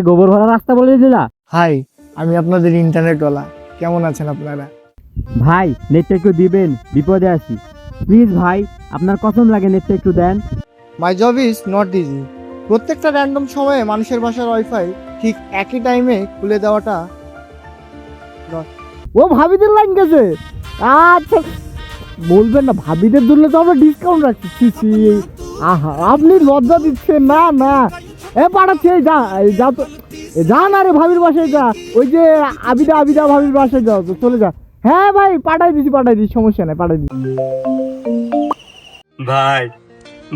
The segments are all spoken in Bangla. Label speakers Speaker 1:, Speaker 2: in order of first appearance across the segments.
Speaker 1: গোবর ভরা রাস্তা বলে দিলা।
Speaker 2: হাই, আমি আপনাদের ইন্টারনেটওয়ালা। কেমন আছেন আপনারা?
Speaker 1: ভাই নেটটা একটু দিবেন, বিপদে আছি। প্লিজ ভাই, আপনার কসম লাগে নেটটা একটু দেন।
Speaker 2: My job is not easy. প্রত্যেকটা র্যান্ডম সময়ে মানুষের বাসার ওয়াইফাই ঠিক একই টাইমে খুলে দেওয়াটা। ও ভাবিদের লাইন গেছে। আচ্ছা বলবেন না, ভাবিদের জন্য তো আমরা ডিসকাউন্ট রাখছি। আহা, আপনি লজ্জা দিচ্ছেন না না। পাঠাচ্ছি, যা যা তো, যা না রে, ভাবির বাসায় যা। ওই যে আবিদা আবিদা ভাবির বাসায় যাও, তো চলে যা। হ্যাঁ ভাই, পাঠাই দিচ্ছি, সমস্যা নাই, পাঠাই দিচ্ছি।
Speaker 3: ভাই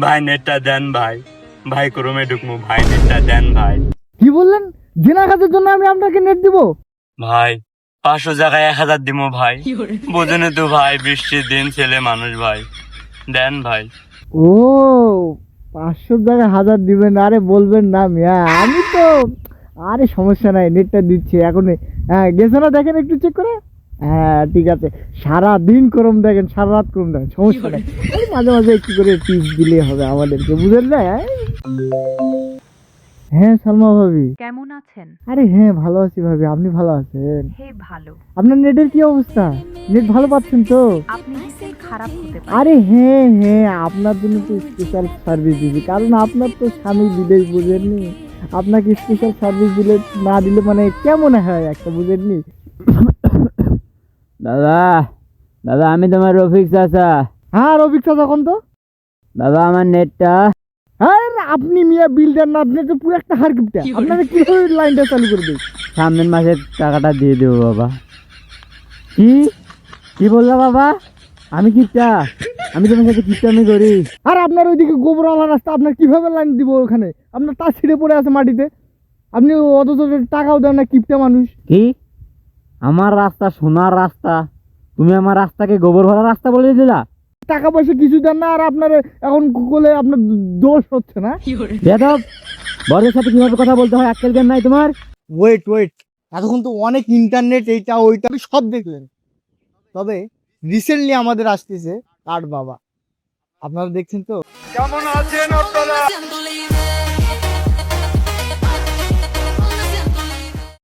Speaker 3: ভাই নেটটা দেন ভাই, ভাই ক্রমে ঢুকমু, ভাই নেটটা দেন ভাই।
Speaker 2: কি বললেন? জেনা কাজের জন্য আমি আপনাকে নেট দিব?
Speaker 3: ভাই 500 জায়গায় 1000 দিমু ভাই, বোঝেন তো ভাই, বৃষ্টির দিন, ছেলে মানুষ ভাই, দেন ভাই।
Speaker 2: ও 500 জায়গায় 1000 দিবেন? আরে বলবেন না মিয়া, আমি তো, আরে সমস্যা নাই, নেটটা দিচ্ছি এখনই। হ্যাঁ গেছে না, দেখেন একটু চেক করে। হ্যাঁ ঠিক আছে, সারা দিন করম দেখেন, সারা রাত করম দেখেন, সমস্যা নাই। এই মাঝে মাঝে একটু করে টিপস দিলে হবে আমাদেরকে, বুঝেন না? হ্যাঁ সালমা ভাবি,
Speaker 4: কেমন আছেন?
Speaker 2: আরে হ্যাঁ ভালো আছি ভাবি, আপনি ভালো আছেন?
Speaker 4: হে ভালো।
Speaker 2: আপনার নেটের কি অবস্থা? নেট ভালো পাচ্ছেন তো?
Speaker 4: আপনি নিশ্চয়ই খারাপ হতে পারে।
Speaker 2: আরে হ্যাঁ হ্যাঁ, আপনার জন্য তো স্পেশাল সার্ভিস দিবি, কারণ আপনার তো স্বামী বিদেশ, বুঝেননি? আপনাকে স্পেশাল সার্ভিস দিলে, না দিলে মানে কেমন হয় একটা, বুঝেননি?
Speaker 1: দাদা দাদা, আমি তোমার রফিক চাচা।
Speaker 2: হ্যাঁ রফিক চাচা, তখন তো
Speaker 1: দাদা আমার নেটটা।
Speaker 2: হ্যাঁ, আপনি মিয়া বিল দেন না, আপনি তো পুরো একটা হারকিপটা। আপনারা কিভাবে লাইনটা চালু করে দিই?
Speaker 1: সামনের মাসের টাকাটা দিয়ে দেবো বাবা। কি কি বললা বাবা? আমি কিপটা? আমি তোমার সাথে কিপটামি করি?
Speaker 2: আর আপনার ওইদিকে গোবরওয়ালা রাস্তা, আপনার কিভাবে লাইন দিব ওখানে? আপনার তার ছিঁড়ে পড়ে আছে মাটিতে, আপনি অত টাকাও দেন না, কিপটা মানুষ।
Speaker 1: কি আমার রাস্তা সোনার রাস্তা, তুমি আমার রাস্তাকে গোবর ভরা রাস্তা বলে দিলা?
Speaker 2: টাকা পয়সা কিছু দেন না, আর আপনার এখন গুগলে আপনার দোষ হচ্ছে না।
Speaker 1: বেয়াদব, বড়দের সাথে কিভাবে কথা বলতে হয় আক্কেল জ্ঞান নাই তোমার?
Speaker 2: ওয়েট, এতক্ষণ তো অনেক ইন্টারনেট এইটা ওইটা আপনি সব দেখলেন, তবে রিসেন্টলি আমাদের আসতেছে কাঠ বাবা। আপনারা দেখছেন তো?
Speaker 3: কেমন আছেন আপনারা?